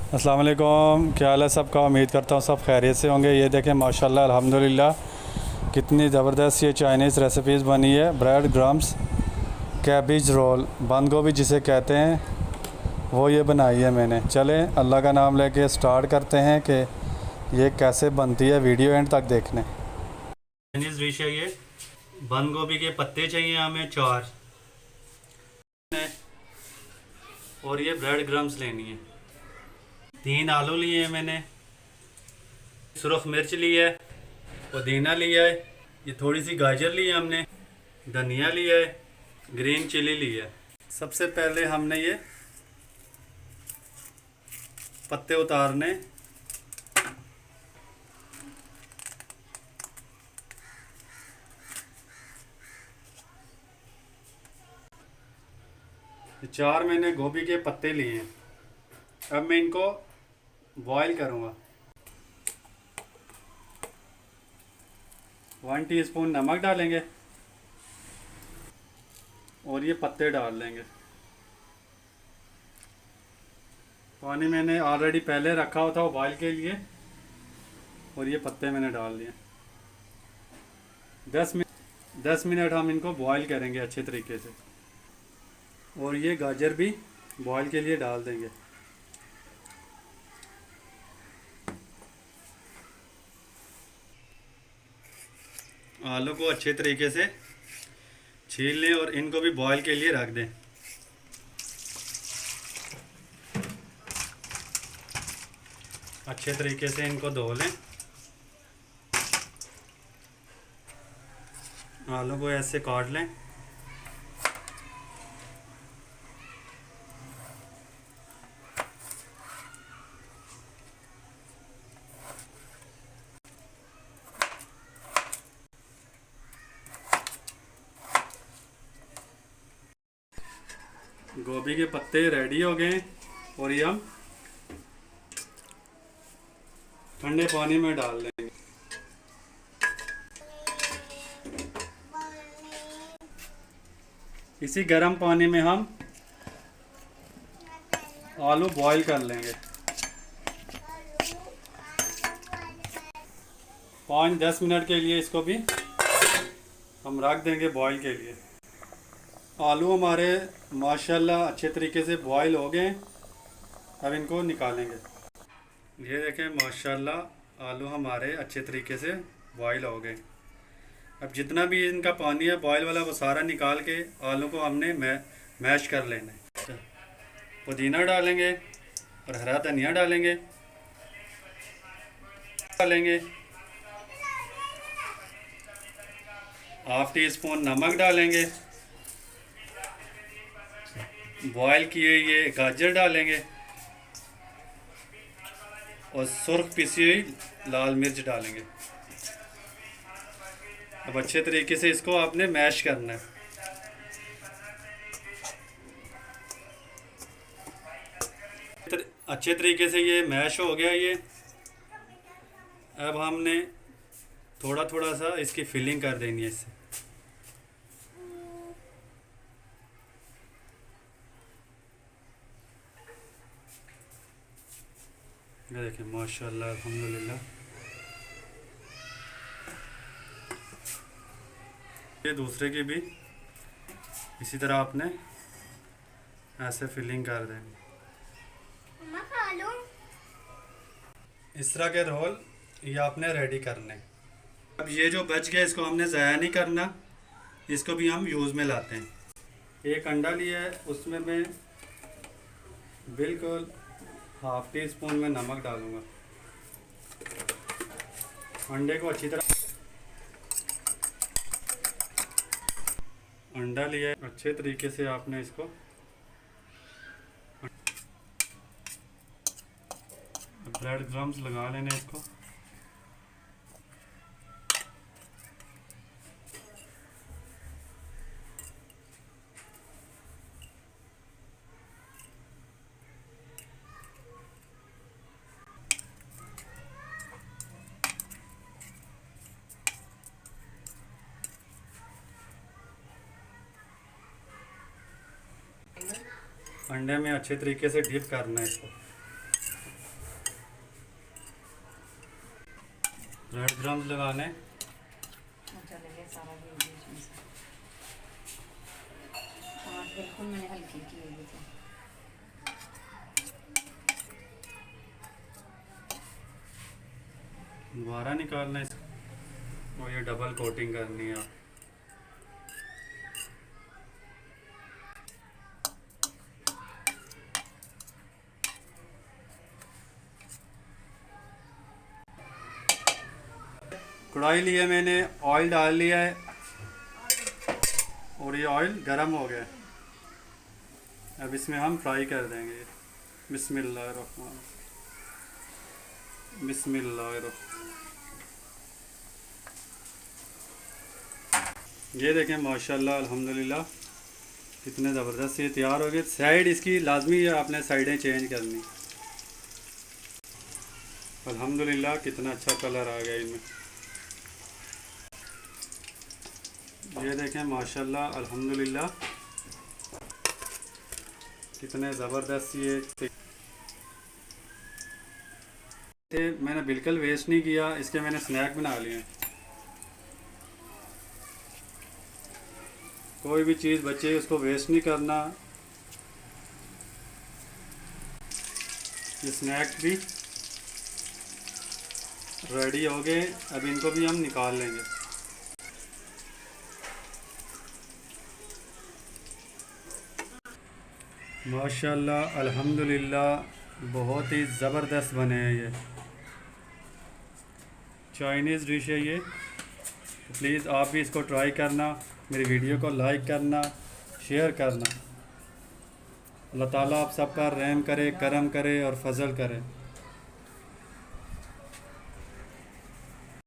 अस्सलाम वालेकुम। क्या हाल है सबका? उम्मीद करता हूँ सब खैरियत से होंगे। ये देखें माशाल्लाह अल्हम्दुलिल्लाह कितनी ज़बरदस्त ये चाइनीज़ रेसिपीज़ बनी है। ब्रेड क्रम्स कैबिज रोल, बंद गोभी जिसे कहते हैं, वो ये बनाई है मैंने। चलें अल्लाह का नाम लेके स्टार्ट करते हैं कि ये कैसे बनती है। वीडियो एंड तक देखने। चाइनीज़ डिश है ये। बंद गोभी के पत्ते चाहिए हमें 4, और ये ब्रेड क्रम्स लेनी है। 3 आलू लिए हैं मैंने, सुरख मिर्च ली है, पुदीना लिया है, ये थोड़ी सी गाजर ली है हमने, धनिया लिया है, ग्रीन चिली ली है। सबसे पहले हमने ये पत्ते उतारने। ये 4 मैंने गोभी के पत्ते लिए हैं। अब मैं इनको बॉईल करूँगा। 1 टीस्पून नमक डालेंगे और ये पत्ते डाल देंगे। पानी मैंने ऑलरेडी पहले रखा हुआ था बॉईल के लिए, और ये पत्ते मैंने डाल दिए। 10 मिनट हम इनको बॉईल करेंगे अच्छे तरीके से। और ये गाजर भी बॉईल के लिए डाल देंगे। आलू को अच्छे तरीके से छील लें और इनको भी बॉईल के लिए रख दें। अच्छे तरीके से इनको धो लें। आलू को ऐसे काट लें। गोभी के पत्ते रेडी हो गए और ये हम ठंडे पानी में डाल देंगे। इसी गर्म पानी में हम आलू बॉईल कर लेंगे। 5-10 मिनट के लिए इसको भी हम रख देंगे बॉईल के लिए। आलू हमारे माशाल्लाह अच्छे तरीके से बॉईल हो गए। अब इनको निकालेंगे। ये देखें माशाल्लाह आलू हमारे अच्छे तरीके से बॉईल हो गए। अब जितना भी इनका पानी है बॉईल वाला वो सारा निकाल के आलू को हमने मैश कर लेना है। पुदीना डालेंगे और हरा धनिया डालेंगे। हाफ टी स्पून नमक डालेंगे। बॉईल किए ये गाजर डालेंगे और सुर्ख पिसी हुई लाल मिर्च डालेंगे। अब अच्छे तरीके से इसको आपने मैश करना है। अच्छे तरीके से ये मैश हो गया ये। अब हमने थोड़ा थोड़ा सा इसकी फिलिंग कर देनी है इससे। ये देखिए माशाल्लाह अल्हम्दुलिल्लाह। ये दूसरे की भी इसी तरह आपने ऐसे फिलिंग कर देनी। इस तरह के रोल ये आपने रेडी करने। अब ये जो बच गया इसको हमने ज़ाया नहीं करना, इसको भी हम यूज़ में लाते हैं। एक अंडा लिया है, उसमें मैं बिल्कुल हाफ टी स्पून में नमक डालूँगा। अंडे को अच्छी तरह अंडा लिया है, अच्छे तरीके से आपने इसको ब्रेड क्रम्स लगा लेने इसको। अंडे में अच्छे तरीके से डिप करना है इसको। ब्रेड क्रम्स लगाने। चले गया सारा बीच में से। आँच बिल्कुल मैंने हल्की की हुई थी। दोबारा निकालना इसको और ये डबल कोटिंग करनी है। कढ़ाई लिए मैंने, ऑयल डाल लिया है और ये ऑयल गरम हो गया है। अब इसमें हम फ्राई कर देंगे। बिस्मिल्लाहिर्रहमान बिस्मिल्लाहिर्रहमान। ये देखें माशाल्लाह अल्हम्दुलिल्लाह कितने ज़बरदस्त ये तैयार हो गए। साइड इसकी लाजमी है आपने साइडें चेंज करनी। अल्हम्दुलिल्लाह कितना अच्छा कलर आ गया इनमें। ये देखें माशाल्लाह अल्हम्दुलिल्लाह कितने ज़बरदस्त ये थे। मैंने बिल्कुल वेस्ट नहीं किया, इसके मैंने स्नैक बना लिए। कोई भी चीज़ बचे उसको वेस्ट नहीं करना। ये स्नैक भी रेडी हो गए। अब इनको भी हम निकाल लेंगे। माशाल्लाह अल्हम्दुलिल्लाह बहुत ही ज़बरदस्त बने हैं। ये चाइनीज़ डिश है ये। प्लीज़ आप भी इसको ट्राई करना। मेरी वीडियो को लाइक करना, शेयर करना। अल्लाह ताला आप सब पर रहम करे, करम करे और फजल करे।